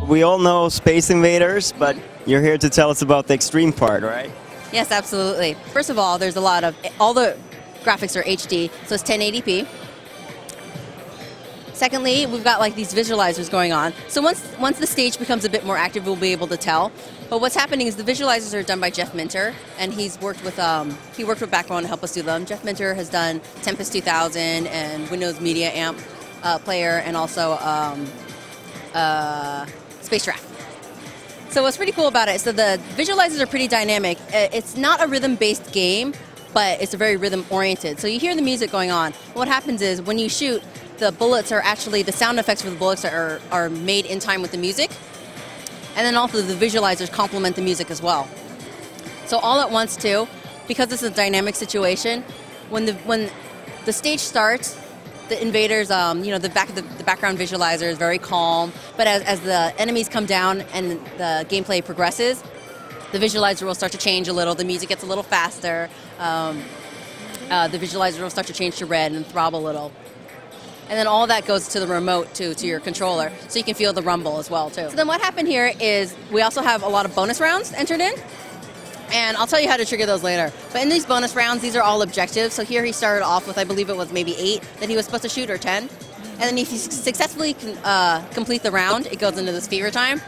we all know Space Invaders, but you're here to tell us about the extreme part, right? Yes, absolutely. First of all, there's a lot of, all the graphics are HD, so it's 1080p. Secondly, we've got like these visualizers going on. So once the stage becomes a bit more active, we'll be able to tell. But what's happening is the visualizers are done by Jeff Minter, and he worked with Backbone to help us do them. Jeff Minter has done Tempest 2000 and Windows Media Amp Player, and also Space Draft. So what's pretty cool about it is that the visualizers are pretty dynamic. It's not a rhythm-based game, but it's a very rhythm-oriented. So you hear the music going on. What happens is when you shoot, the bullets are actually, the sound effects for the bullets are made in time with the music. And then also the visualizers complement the music as well. So all at once too, because it's a dynamic situation, when the stage starts, the invaders, the background visualizer is very calm, but as the enemies come down and the gameplay progresses, the visualizer will start to change a little, the music gets a little faster, the visualizer will start to change to red and throb a little. And then all that goes to the remote, to your controller, so you can feel the rumble as well, too. So then what happened here is we also have a lot of bonus rounds entered in, and I'll tell you how to trigger those later. But in these bonus rounds, these are all objectives. So here he started off with, I believe it was maybe 8 that he was supposed to shoot, or 10. And then if you successfully complete the round, it goes into this fever time.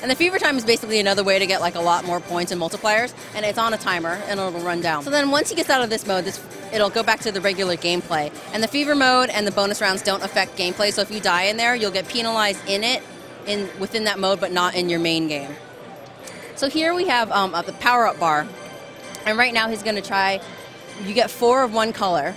And the fever time is basically another way to get like a lot more points and multipliers, and it's on a timer, and it'll run down. So then once he gets out of this mode, it'll go back to the regular gameplay. And the fever mode and the bonus rounds don't affect gameplay, so if you die in there, you'll get penalized within that mode, but not in your main game. So here we have the power-up bar, and right now he's going to try, you get 4 of one color,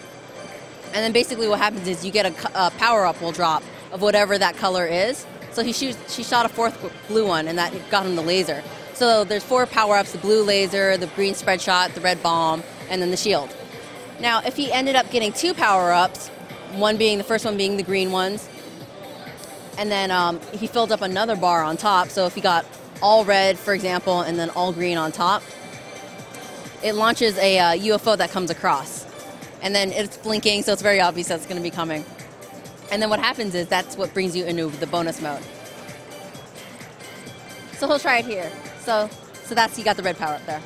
and then basically what happens is you get a power-up will drop of whatever that color is. So she shot a 4th blue one, and that got him the laser. So there's 4 power-ups: the blue laser, the green spread shot, the red bomb, and then the shield. Now, if he ended up getting 2 power-ups, the first one being the green ones, and then he filled up another bar on top. So if he got all red, for example, and then all green on top, it launches a UFO that comes across. And then it's blinking, so it's very obvious that it's going to be coming. And then what happens is that's what brings you into the bonus mode. So he'll try it here. So you got the red power up there.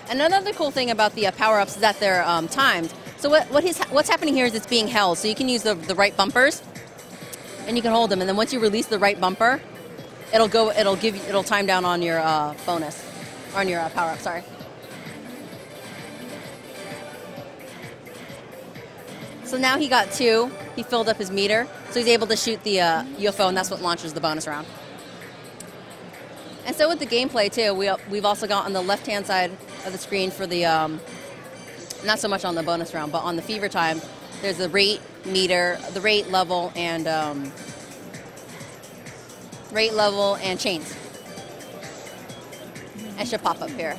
And another cool thing about the power-ups is that they're timed. So what's happening here is it's being held. So you can use the right bumpers, and you can hold them. And then once you release the right bumper, it'll time down on your bonus, or on your power-up. Sorry. So now he got 2. He filled up his meter, so he's able to shoot the UFO, and that's what launches the bonus round. And so with the gameplay too, we've also got on the left-hand side of the screen for the, not so much on the bonus round, but on the fever time, there's the rate meter, the rate level, and chains. It should pop up here.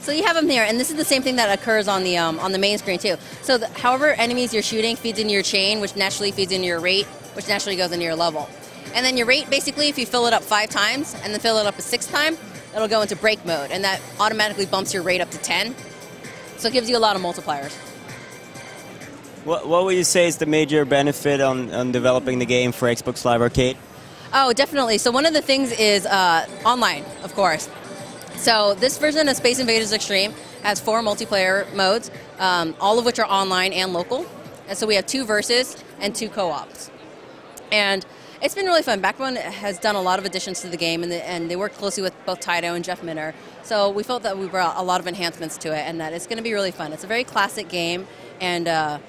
So you have them here, and this is the same thing that occurs on the main screen too. So however enemies you're shooting feeds into your chain, which naturally feeds into your rate, which naturally goes into your level. And then your rate, basically, if you fill it up 5 times and then fill it up a 6th time, it'll go into break mode, and that automatically bumps your rate up to 10. So it gives you a lot of multipliers. What would you say is the major benefit on developing the game for Xbox Live Arcade? Oh, definitely. So one of the things is online, of course. So this version of Space Invaders Extreme has 4 multiplayer modes, all of which are online and local. And so we have 2 versus and 2 co-ops. And it's been really fun. Backbone has done a lot of additions to the game, and they worked closely with both Taito and Jeff Minter. So we felt that we brought a lot of enhancements to it, and that it's going to be really fun. It's a very classic game, and the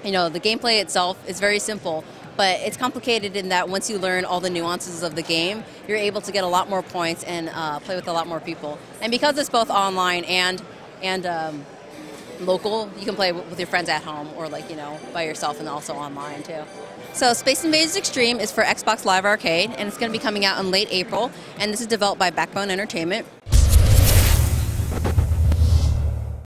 gameplay itself is very simple. But it's complicated in that once you learn all the nuances of the game, you're able to get a lot more points and play with a lot more people. And because it's both online and local, you can play with your friends at home or by yourself, and also online too. So Space Invaders Extreme is for Xbox Live Arcade, and it's going to be coming out in late April. And this is developed by Backbone Entertainment.